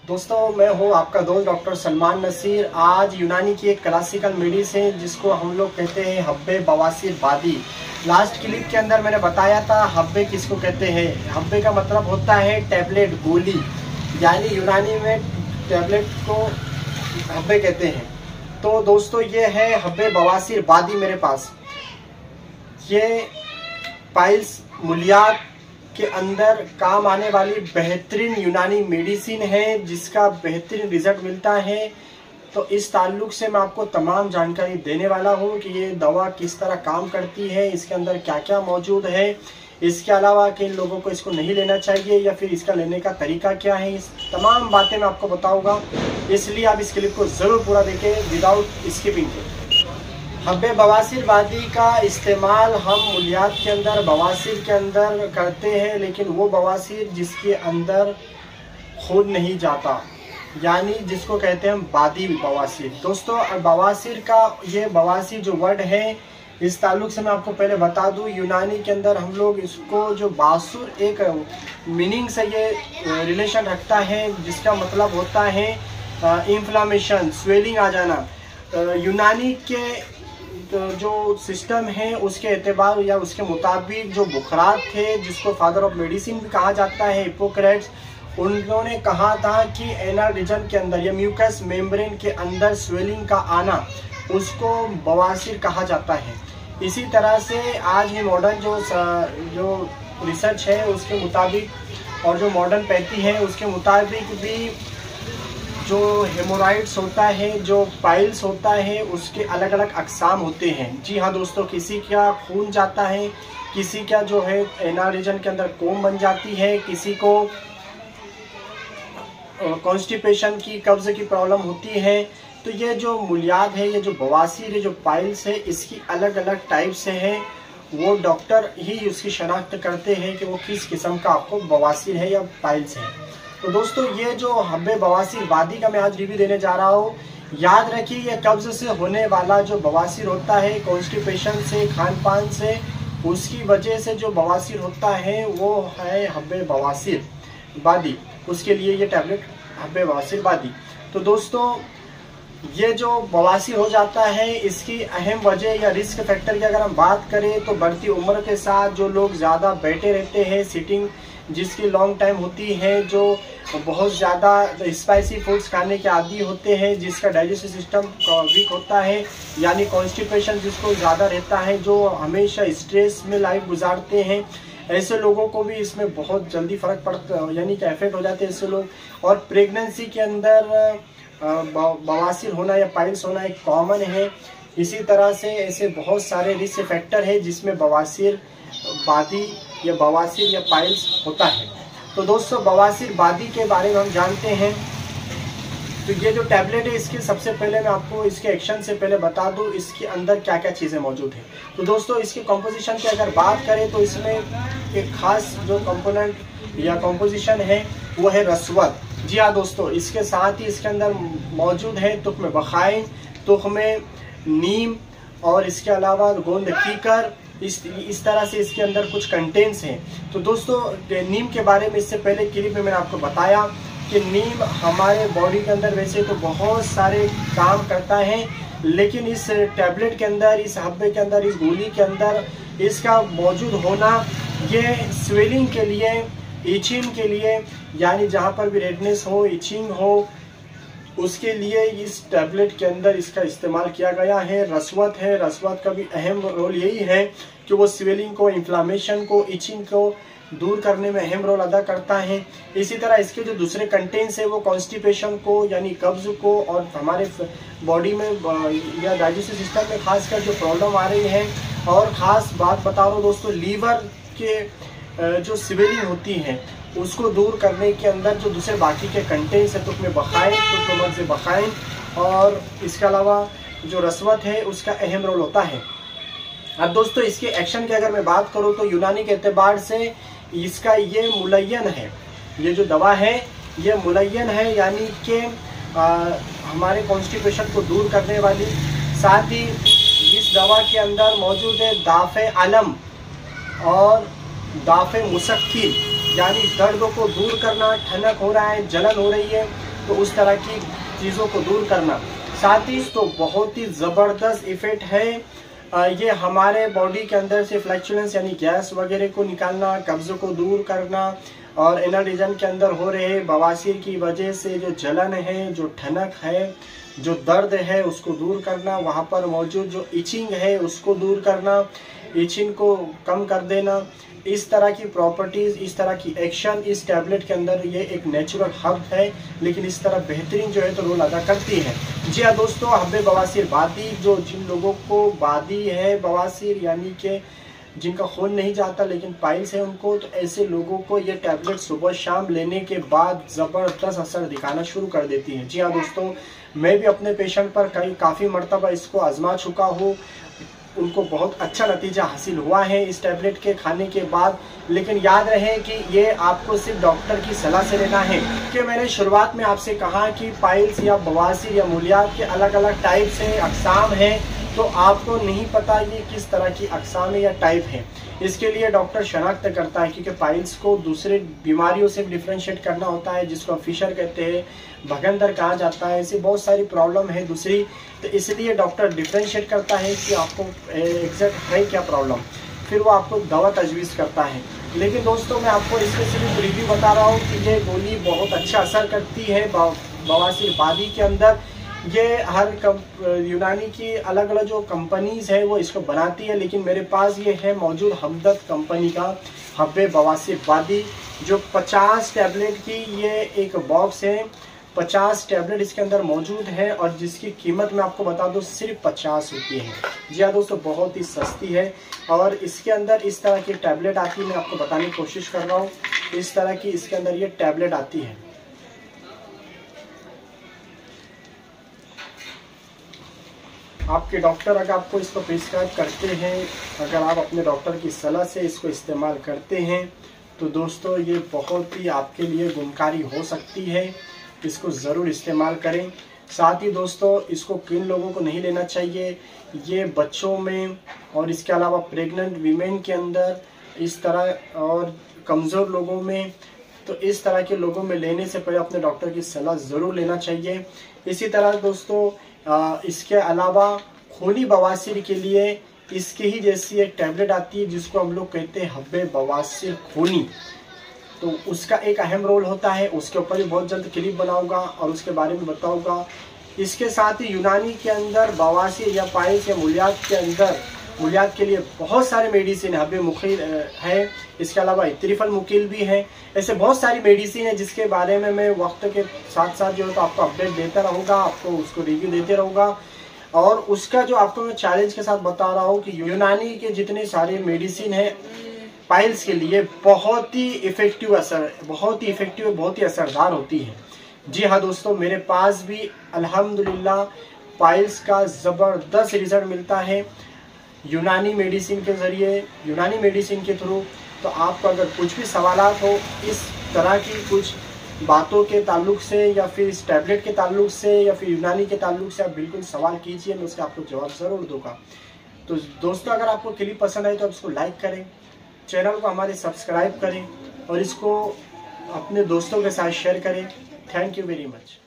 दोस्तों मैं हूं आपका दोस्त डॉक्टर सलमान नसीर। आज यूनानी की एक क्लासिकल मेडिसिन जिसको हम लोग कहते हैं हब्बे बवासीर बादी। लास्ट क्लिप के अंदर मैंने बताया था हब्बे किसको कहते हैं। हब्बे का मतलब होता है टैबलेट, गोली, यानी यूनानी में टैबलेट को हब्बे कहते हैं। तो दोस्तों ये है हब्बे बवासीर बादी मेरे पास। ये पाइल्स मुलियात के अंदर काम आने वाली बेहतरीन यूनानी मेडिसिन है जिसका बेहतरीन रिजल्ट मिलता है। तो इस ताल्लुक से मैं आपको तमाम जानकारी देने वाला हूँ कि ये दवा किस तरह काम करती है, इसके अंदर क्या क्या मौजूद है, इसके अलावा किन लोगों को इसको नहीं लेना चाहिए या फिर इसका लेने का तरीका क्या है, इस तमाम बातें मैं आपको बताऊँगा। इसलिए आप इस क्लिप को ज़रूर पूरा देखें विदाउट स्किपिंग के। हब्बे बवासीर बादी का इस्तेमाल हम मुलियात के अंदर बवासीर के अंदर करते हैं, लेकिन वो बवासीर जिसके अंदर खून नहीं जाता, यानी जिसको कहते हैं हम बादी बवासीर। दोस्तों बवासीर का ये बवासीर जो वर्ड है इस ताल्लुक से मैं आपको पहले बता दूं, यूनानी के अंदर हम लोग इसको जो बासुर एक मीनिंग से ये रिलेशन रखता है जिसका मतलब होता है इन्फ्लामेशन, स्वेलिंग आ जाना। यूनानी के तो जो सिस्टम है उसके एतबार या उसके मुताबिक जो बुखारात थे जिसको फादर ऑफ मेडिसिन भी कहा जाता है हिप्पोक्रेट्स, उन्होंने कहा था कि एनल रीजन के अंदर या म्यूकस मेम्ब्रेन के अंदर स्वेलिंग का आना उसको बवासीर कहा जाता है। इसी तरह से आज भी मॉडर्न जो रिसर्च है उसके मुताबिक और जो मॉडर्न पैथी है उसके मुताबिक भी जो हेमोराइड्स होता है, जो पाइल्स होता है, उसके अलग अलग अकसाम होते हैं। जी हाँ दोस्तों, किसी का खून जाता है, किसी का जो है एनल रीजन के अंदर कोम बन जाती है, किसी को कॉन्स्टिपेशन की कब्ज की प्रॉब्लम होती है। तो ये जो मुलियात है, ये जो बवासीर है, जो पाइल्स है, इसकी अलग अलग टाइप से है। वो डॉक्टर ही उसकी शनाख्त करते हैं कि वो किस किस्म का आपको बवासीर है या पाइल्स है। तो दोस्तों ये जो हब्बे बवासीर बादी का मैं आज रिव्यू देने जा रहा हूँ, याद रखिए ये कब्ज से होने वाला जो बवासीर होता है, कॉन्स्टिपेशन से, खान पान से, उसकी वजह से जो बवासीर होता है वो है हब्बे बवासीर बादी। उसके लिए ये टैबलेट हब्बे बवासीर बादी। तो दोस्तों ये जो बवासीर हो जाता है इसकी अहम वजह या रिस्क फैक्टर की अगर हम बात करें तो बढ़ती उम्र के साथ जो लोग ज़्यादा बैठे रहते हैं, सिटिंग जिसकी लॉन्ग टाइम होती है, जो बहुत ज़्यादा स्पाइसी फूड्स खाने के आदी होते हैं, जिसका डाइजेस्टिव सिस्टम वीक होता है, यानी कॉन्स्टिपेशन जिसको ज़्यादा रहता है, जो हमेशा स्ट्रेस में लाइफ गुजारते हैं, ऐसे लोगों को भी इसमें बहुत जल्दी फ़र्क पड़ता है, यानी कि इफेक्ट हो जाते हैं ऐसे लोग। और प्रेगनेंसी के अंदर बवासीर होना या पाइल्स होना एक कॉमन है। इसी तरह से ऐसे बहुत सारे रिस्क फैक्टर है जिसमें बवासीर बादी या बवासीर या पाइल्स होता है। तो दोस्तों बवासीर बादी के बारे में हम जानते हैं। तो ये जो टैबलेट है इसके सबसे पहले मैं आपको इसके एक्शन से पहले बता दूं इसके अंदर क्या क्या चीज़ें मौजूद हैं। तो दोस्तों इसकी कॉम्पोजिशन की अगर बात करें तो इसमें एक खास जो कंपोनेंट या कॉम्पोजिशन है वो है रसवत। जी हाँ दोस्तों, इसके साथ ही इसके अंदर मौजूद है तुख्म बखाइन, तुख्म नीम और इसके अलावा गोंद कीकर। इस तरह से इसके अंदर कुछ कंटेंट्स हैं। तो दोस्तों नीम के बारे में इससे पहले क्लिप में मैंने आपको बताया कि नीम हमारे बॉडी के अंदर वैसे तो बहुत सारे काम करता है, लेकिन इस टैबलेट के अंदर, इस हब्बे के अंदर, इस गोली के अंदर इसका मौजूद होना ये स्वेलिंग के लिए, इचिंग के लिए, यानी जहाँ पर भी रेडनेस हो, इचिंग हो, उसके लिए इस टैबलेट के अंदर इसका इस्तेमाल किया गया है। रसवत है, रसवत का भी अहम रोल यही है कि वो स्वेलिंग को, इन्फ्लामेशन को, इचिंग को दूर करने में अहम रोल अदा करता है। इसी तरह इसके जो दूसरे कंटेंट्स है वो कॉन्स्टिपेशन को यानी कब्ज को और हमारे बॉडी में या डाइजेस्टिव सिस्टम में खासकर जो प्रॉब्लम आ रही है, और ख़ास बात बता रहा हूँ दोस्तों, लीवर के जो स्वेलिंग होती है उसको दूर करने के अंदर जो दूसरे बाकी के कंटेंट्स है, तुख्म बखाइन, तुख्म मग्ज़ बखाइन और इसके अलावा जो रसवत है उसका अहम रोल होता है। अब दोस्तों इसके एक्शन की अगर मैं बात करूं तो यूनानी के एतबार से इसका ये मुलय्यन है, ये जो दवा है ये मुलय्यन है, यानी कि हमारे कॉन्स्टिपेशन को दूर करने वाली। साथ ही इस दवा के अंदर मौजूद है दाफ़े अलम और दाफ़े मुसक्किन, यानी दर्द को दूर करना, ठनक हो रहा है, जलन हो रही है तो उस तरह की चीज़ों को दूर करना। साथ ही तो बहुत ही ज़बरदस्त इफ़ेक्ट है ये हमारे बॉडी के अंदर से फ्लैक्चुलेंस यानी गैस वगैरह को निकालना, कब्ज़ को दूर करना, और इनर रीजन के अंदर हो रहे बवासीर की वजह से जो जलन है, जो ठनक है, जो दर्द है उसको दूर करना, वहाँ पर मौजूद जो इचिंग है उसको दूर करना, इचिंग को कम कर देना। इस तरह की प्रॉपर्टीज़, इस तरह की एक्शन इस टैबलेट के अंदर, ये एक नेचुरल हर्ब है, लेकिन इस तरह बेहतरीन जो है तो रोल अदा करती है। जी हाँ दोस्तों, हब्बे बवासीर बादी, जो जिन लोगों को बादी है बवासीर यानी कि जिनका खून नहीं जाता लेकिन पाइल्स है उनको, तो ऐसे लोगों को ये टैबलेट सुबह शाम लेने के बाद ज़बरदस्त असर दिखाना शुरू कर देती है। जी हाँ दोस्तों, मैं भी अपने पेशेंट पर काफ़ी मरतबा इसको आजमा चुका हूँ, उनको बहुत अच्छा नतीजा हासिल हुआ है इस टैबलेट के खाने के बाद। लेकिन याद रहे कि ये आपको सिर्फ डॉक्टर की सलाह से लेना है, कि मैंने शुरुआत में आपसे कहा कि पाइल्स या बवासीर या मूलियात के अलग अलग टाइप्स हैं, अक़साम हैं, तो आपको नहीं पता ये किस तरह की अक़साम है या टाइप है। इसके लिए डॉक्टर शनाख्त करता है, क्योंकि पाइल्स को दूसरे बीमारियों से डिफ्रेंशिएट करना होता है, जिसको फिशर कहते हैं, भगंदर कहा जाता है, ऐसी बहुत सारी प्रॉब्लम है दूसरी, तो इसलिए डॉक्टर डिफ्रेंशिएट करता है कि आपको एग्जैक्ट है क्या प्रॉब्लम, फिर वो आपको दवा तजवीज़ करता है। लेकिन दोस्तों, मैं आपको इसके सिर्फ रिव्यू बता रहा हूँ कि ये गोली बहुत अच्छा असर करती है बवासीर बादी के अंदर। ये हर यूनानी की अलग अलग जो कंपनीज़ है वो इसको बनाती है, लेकिन मेरे पास ये है मौजूद हमदर्द कंपनी का हब्बे बवासीर बादी, जो 50 टैबलेट की ये एक बॉक्स है। 50 टैबलेट इसके अंदर मौजूद है और जिसकी कीमत मैं आपको बता दूं सिर्फ 50 रुपये है। जी हाँ दोस्तों, बहुत ही सस्ती है। और इसके अंदर इस तरह की टैबलेट आती है, मैं आपको बताने की कोशिश कर रहा हूँ। इस तरह की इसके अंदर ये टैबलेट आती है। आपके डॉक्टर अगर आपको इसको प्रिस्क्राइब करते हैं, अगर आप अपने डॉक्टर की सलाह से इसको इस्तेमाल करते हैं, तो दोस्तों ये बहुत ही आपके लिए गुणकारी हो सकती है। इसको ज़रूर इस्तेमाल करें। साथ ही दोस्तों, इसको किन लोगों को नहीं लेना चाहिए, ये बच्चों में और इसके अलावा प्रेग्नेंट वीमेन के अंदर इस तरह, और कमज़ोर लोगों में, तो इस तरह के लोगों में लेने से पहले अपने डॉक्टर की सलाह ज़रूर लेना चाहिए। इसी तरह दोस्तों, इसके अलावा खूनी बवासीर के लिए इसके ही जैसी एक टैबलेट आती है जिसको हम लोग कहते हैं हब्बे बवासीर खूनी, तो उसका एक अहम रोल होता है। उसके ऊपर भी बहुत जल्द क्लिप बनाऊंगा और उसके बारे में बताऊंगा। इसके साथ ही यूनानी के अंदर बवासीर या पाइल्स या मूलियात के अंदर, मूलियात के लिए बहुत सारे मेडिसिन हब्बे मुखिल है, इसके अलावा इत्रिफल मुकिल भी है। ऐसे बहुत सारी मेडिसिन है जिसके बारे में मैं वक्त के साथ साथ जो है तो आपको अपडेट देता रहूँगा, आपको उसको रिव्यू देते रहूँगा। और उसका जो आपको मैं चैलेंज के साथ बता रहा हूँ कि यूनानी के जितने सारे मेडिसिन है पाइल्स के लिए बहुत ही इफेक्टिव बहुत ही असरदार होती है। जी हाँ दोस्तों, मेरे पास भी अल्हम्दुलिल्लाह पाइल्स का ज़बरदस्त रिजल्ट मिलता है यूनानी मेडिसिन के ज़रिए, यूनानी मेडिसिन के थ्रू। तो आपको अगर कुछ भी सवालात हो इस तरह की कुछ बातों के ताल्लुक से, या फिर इस टैबलेट के ताल्लुक से, या फिर यूनानी के ताल्लुक से, आप बिल्कुल सवाल कीजिए, मैं उसका आपको जवाब ज़रूर दूंगा। तो दोस्तों, अगर आपको क्लिप पसंद आए तो आप इसको लाइक करें, चैनल को हमारे सब्सक्राइब करें और इसको अपने दोस्तों के साथ शेयर करें। Thank you very much.